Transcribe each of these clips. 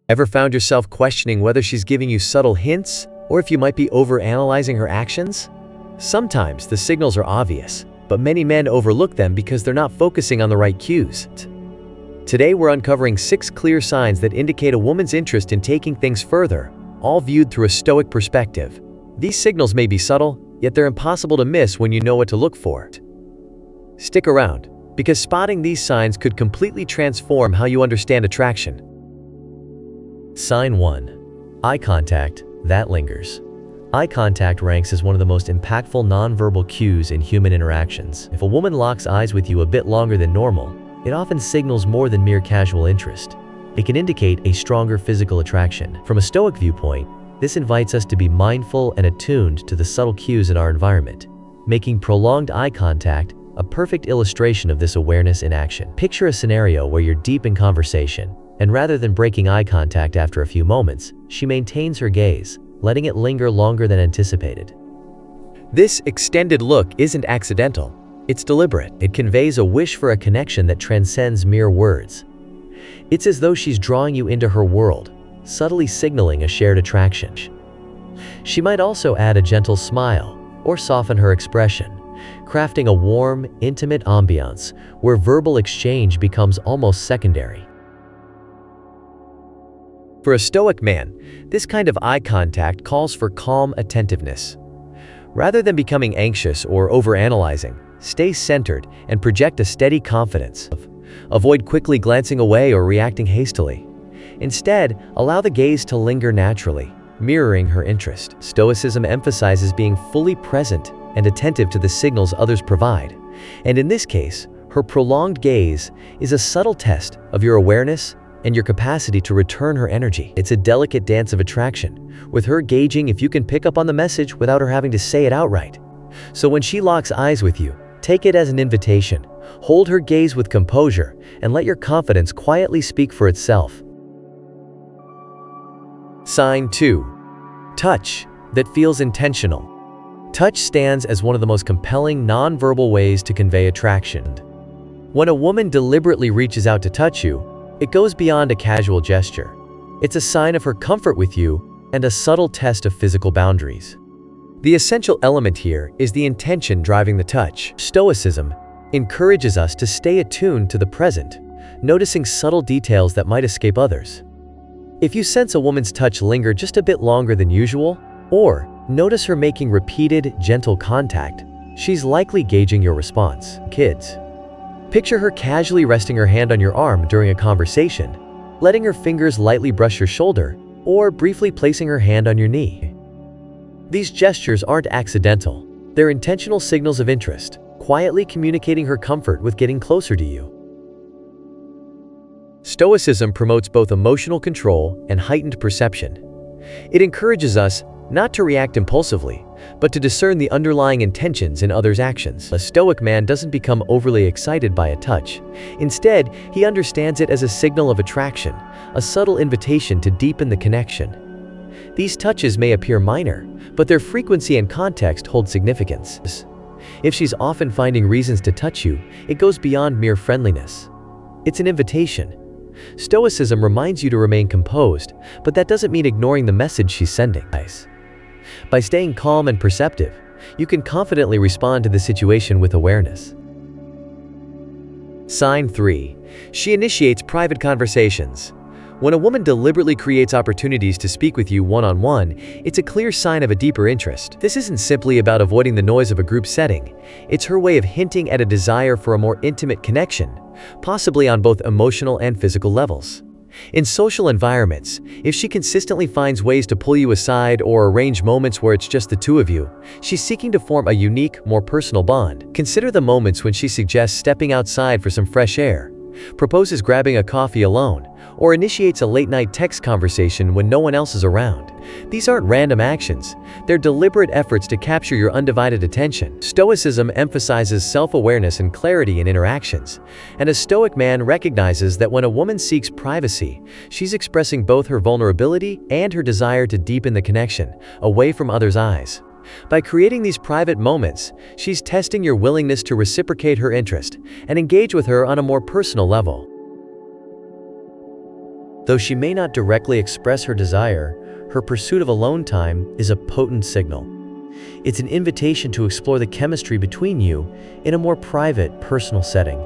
Ever found yourself questioning whether she's giving you subtle hints or if you might be overanalyzing her actions? Sometimes the signals are obvious, but many men overlook them because they're not focusing on the right cues. Today we're uncovering 6 clear signs that indicate a woman's interest in taking things further, all viewed through a Stoic perspective. These signals may be subtle, yet they're impossible to miss when you know what to look for. Stick around, because spotting these signs could completely transform how you understand attraction. Sign 1. Eye contact that lingers. Eye contact ranks as one of the most impactful nonverbal cues in human interactions. If a woman locks eyes with you a bit longer than normal, it often signals more than mere casual interest. It can indicate a stronger physical attraction. From a Stoic viewpoint, this invites us to be mindful and attuned to the subtle cues in our environment, making prolonged eye contact a perfect illustration of this awareness in action. Picture a scenario where you're deep in conversation, and rather than breaking eye contact after a few moments, she maintains her gaze, letting it linger longer than anticipated. This extended look isn't accidental. It's deliberate. It conveys a wish for a connection that transcends mere words. It's as though she's drawing you into her world, subtly signaling a shared attraction. She might also add a gentle smile or soften her expression, crafting a warm, intimate ambiance where verbal exchange becomes almost secondary. For a Stoic man, this kind of eye contact calls for calm attentiveness. Rather than becoming anxious or overanalyzing, stay centered and project a steady confidence. Avoid quickly glancing away or reacting hastily. Instead, allow the gaze to linger naturally, mirroring her interest. Stoicism emphasizes being fully present and attentive to the signals others provide, and in this case, her prolonged gaze is a subtle test of your awareness and your capacity to return her energy. It's a delicate dance of attraction, with her gauging if you can pick up on the message without her having to say it outright. So when she locks eyes with you, take it as an invitation. Hold her gaze with composure and let your confidence quietly speak for itself. Sign 2. Touch that feels intentional. Touch stands as one of the most compelling nonverbal ways to convey attraction. When a woman deliberately reaches out to touch you, it goes beyond a casual gesture. It's a sign of her comfort with you and a subtle test of physical boundaries. The essential element here is the intention driving the touch. Stoicism encourages us to stay attuned to the present, noticing subtle details that might escape others. If you sense a woman's touch linger just a bit longer than usual, or notice her making repeated, gentle contact, she's likely gauging your response. Kids, picture her casually resting her hand on your arm during a conversation, letting her fingers lightly brush your shoulder, or briefly placing her hand on your knee. These gestures aren't accidental. They're intentional signals of interest, quietly communicating her comfort with getting closer to you. Stoicism promotes both emotional control and heightened perception. It encourages us not to react impulsively, but to discern the underlying intentions in others' actions. A Stoic man doesn't become overly excited by a touch. Instead, he understands it as a signal of attraction, a subtle invitation to deepen the connection. These touches may appear minor, but their frequency and context hold significance. If she's often finding reasons to touch you, it goes beyond mere friendliness. It's an invitation. Stoicism reminds you to remain composed, but that doesn't mean ignoring the message she's sending. By staying calm and perceptive, you can confidently respond to the situation with awareness. Sign 3. She initiates private conversations. When a woman deliberately creates opportunities to speak with you one-on-one, it's a clear sign of a deeper interest. This isn't simply about avoiding the noise of a group setting. It's her way of hinting at a desire for a more intimate connection, possibly on both emotional and physical levels. In social environments, if she consistently finds ways to pull you aside or arrange moments where it's just the two of you, she's seeking to form a unique, more personal bond. Consider the moments when she suggests stepping outside for some fresh air, proposes grabbing a coffee alone, or initiates a late-night text conversation when no one else is around. These aren't random actions. They're deliberate efforts to capture your undivided attention. Stoicism emphasizes self-awareness and clarity in interactions, and a Stoic man recognizes that when a woman seeks privacy, she's expressing both her vulnerability and her desire to deepen the connection, away from others' eyes. By creating these private moments, she's testing your willingness to reciprocate her interest and engage with her on a more personal level. Though she may not directly express her desire, her pursuit of alone time is a potent signal. It's an invitation to explore the chemistry between you in a more private, personal setting.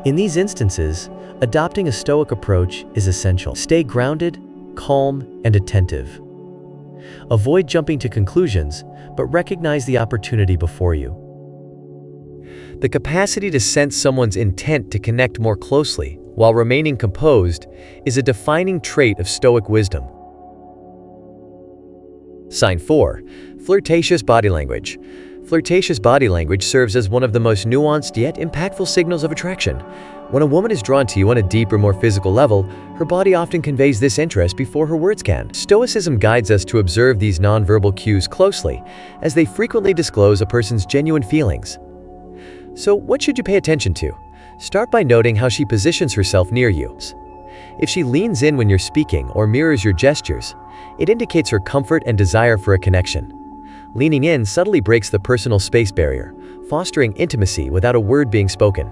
In these instances, adopting a Stoic approach is essential. Stay grounded, calm, and attentive. Avoid jumping to conclusions, but recognize the opportunity before you. The capacity to sense someone's intent to connect more closely while remaining composed is a defining trait of Stoic wisdom. Sign 4. Flirtatious body language. Flirtatious body language serves as one of the most nuanced yet impactful signals of attraction. When a woman is drawn to you on a deeper, more physical level, her body often conveys this interest before her words can. Stoicism guides us to observe these nonverbal cues closely, as they frequently disclose a person's genuine feelings. So, what should you pay attention to? Start by noting how she positions herself near you. If she leans in when you're speaking or mirrors your gestures, it indicates her comfort and desire for a connection. Leaning in subtly breaks the personal space barrier, fostering intimacy without a word being spoken.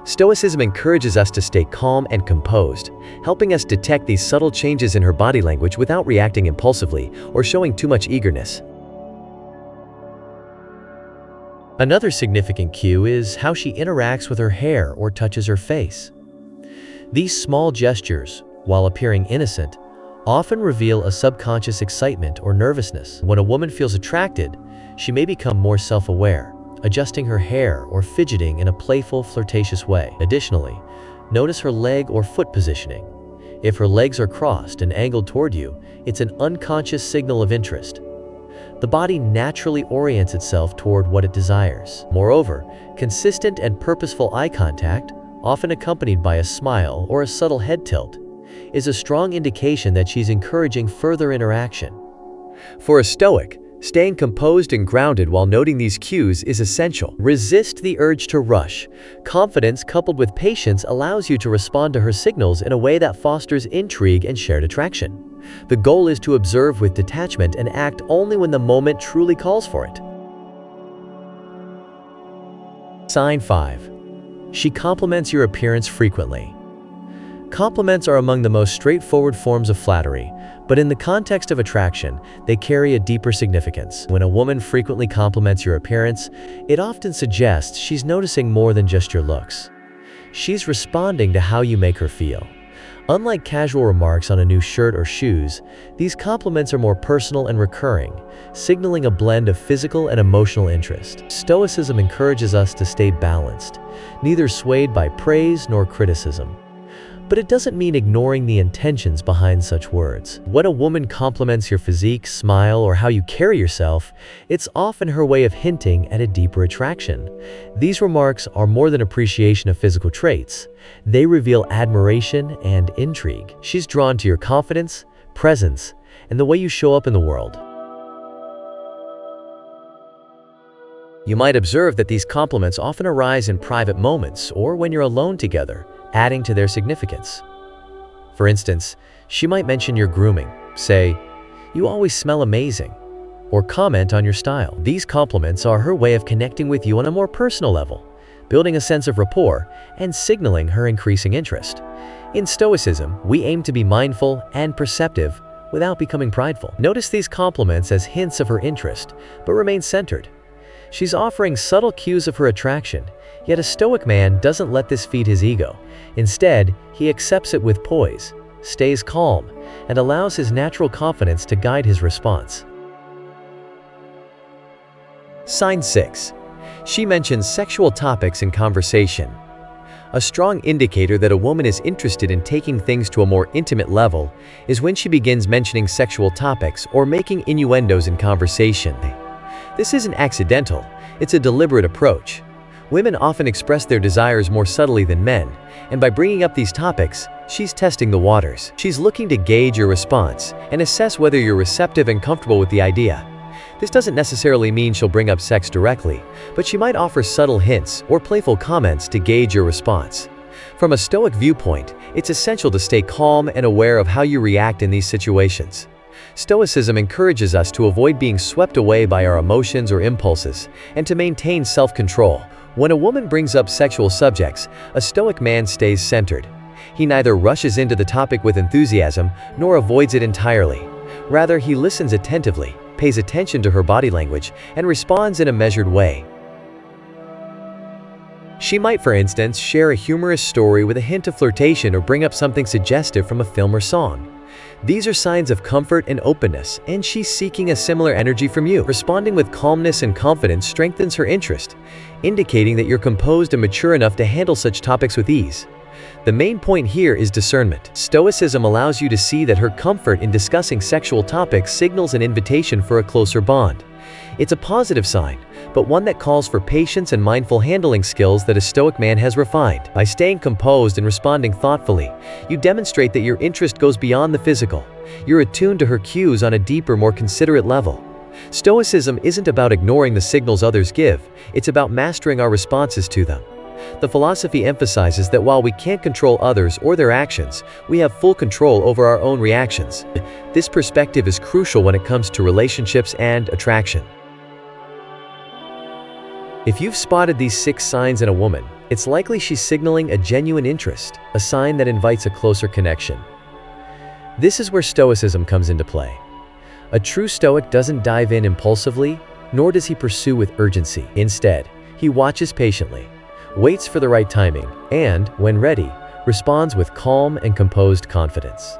Stoicism encourages us to stay calm and composed, helping us detect these subtle changes in her body language without reacting impulsively or showing too much eagerness. Another significant cue is how she interacts with her hair or touches her face. These small gestures, while appearing innocent, often reveal a subconscious excitement or nervousness. When a woman feels attracted, she may become more self-aware, adjusting her hair or fidgeting in a playful, flirtatious way. Additionally, notice her leg or foot positioning. If her legs are crossed and angled toward you, it's an unconscious signal of interest. The body naturally orients itself toward what it desires. Moreover, consistent and purposeful eye contact, often accompanied by a smile or a subtle head tilt, is a strong indication that she's encouraging further interaction. For a Stoic, staying composed and grounded while noting these cues is essential. Resist the urge to rush. Confidence coupled with patience allows you to respond to her signals in a way that fosters intrigue and shared attraction. The goal is to observe with detachment and act only when the moment truly calls for it. Sign 5. She compliments your appearance frequently. Compliments are among the most straightforward forms of flattery, but in the context of attraction, they carry a deeper significance. When a woman frequently compliments your appearance, it often suggests she's noticing more than just your looks. She's responding to how you make her feel. Unlike casual remarks on a new shirt or shoes, these compliments are more personal and recurring, signaling a blend of physical and emotional interest. Stoicism encourages us to stay balanced, neither swayed by praise nor criticism. But it doesn't mean ignoring the intentions behind such words. When a woman compliments your physique, smile, or how you carry yourself, it's often her way of hinting at a deeper attraction. These remarks are more than appreciation of physical traits. They reveal admiration and intrigue. She's drawn to your confidence, presence, and the way you show up in the world. You might observe that these compliments often arise in private moments or when you're alone together, adding to their significance. For instance, she might mention your grooming, say, "You always smell amazing," or comment on your style. These compliments are her way of connecting with you on a more personal level, building a sense of rapport and signaling her increasing interest. In Stoicism, we aim to be mindful and perceptive without becoming prideful. Notice these compliments as hints of her interest, but remain centered. She's offering subtle cues of her attraction, yet a Stoic man doesn't let this feed his ego. Instead, he accepts it with poise, stays calm, and allows his natural confidence to guide his response. Sign 6. She mentions sexual topics in conversation. A strong indicator that a woman is interested in taking things to a more intimate level is when she begins mentioning sexual topics or making innuendos in conversation. This isn't accidental, it's a deliberate approach. Women often express their desires more subtly than men, and by bringing up these topics, she's testing the waters. She's looking to gauge your response and assess whether you're receptive and comfortable with the idea. This doesn't necessarily mean she'll bring up sex directly, but she might offer subtle hints or playful comments to gauge your response. From a Stoic viewpoint, it's essential to stay calm and aware of how you react in these situations. Stoicism encourages us to avoid being swept away by our emotions or impulses, and to maintain self-control. When a woman brings up sexual subjects, a Stoic man stays centered. He neither rushes into the topic with enthusiasm nor avoids it entirely. Rather, he listens attentively, pays attention to her body language, and responds in a measured way. She might, for instance, share a humorous story with a hint of flirtation or bring up something suggestive from a film or song. These are signs of comfort and openness, and she's seeking a similar energy from you. Responding with calmness and confidence strengthens her interest, indicating that you're composed and mature enough to handle such topics with ease. The main point here is discernment. Stoicism allows you to see that her comfort in discussing sexual topics signals an invitation for a closer bond. It's a positive sign, but one that calls for patience and mindful handling skills that a Stoic man has refined. By staying composed and responding thoughtfully, you demonstrate that your interest goes beyond the physical. You're attuned to her cues on a deeper, more considerate level. Stoicism isn't about ignoring the signals others give, it's about mastering our responses to them. The philosophy emphasizes that while we can't control others or their actions, we have full control over our own reactions. This perspective is crucial when it comes to relationships and attraction. If you've spotted these 6 signs in a woman, it's likely she's signaling a genuine interest, a sign that invites a closer connection. This is where Stoicism comes into play. A true Stoic doesn't dive in impulsively, nor does he pursue with urgency. Instead, he watches patiently, waits for the right timing, and, when ready, responds with calm and composed confidence.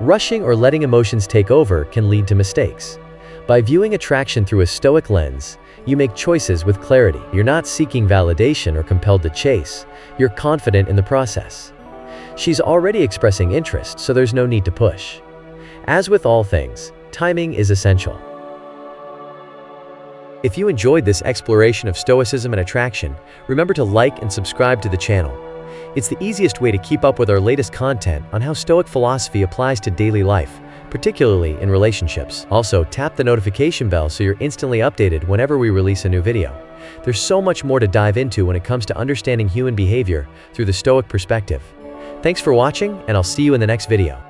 Rushing or letting emotions take over can lead to mistakes. By viewing attraction through a Stoic lens, you make choices with clarity. You're not seeking validation or compelled to chase. You're confident in the process. She's already expressing interest, so there's no need to push. As with all things, timing is essential. If you enjoyed this exploration of Stoicism and attraction, remember to like and subscribe to the channel. It's the easiest way to keep up with our latest content on how Stoic philosophy applies to daily life, particularly in relationships. Also, tap the notification bell so you're instantly updated whenever we release a new video. There's so much more to dive into when it comes to understanding human behavior through the Stoic perspective. Thanks for watching, and I'll see you in the next video.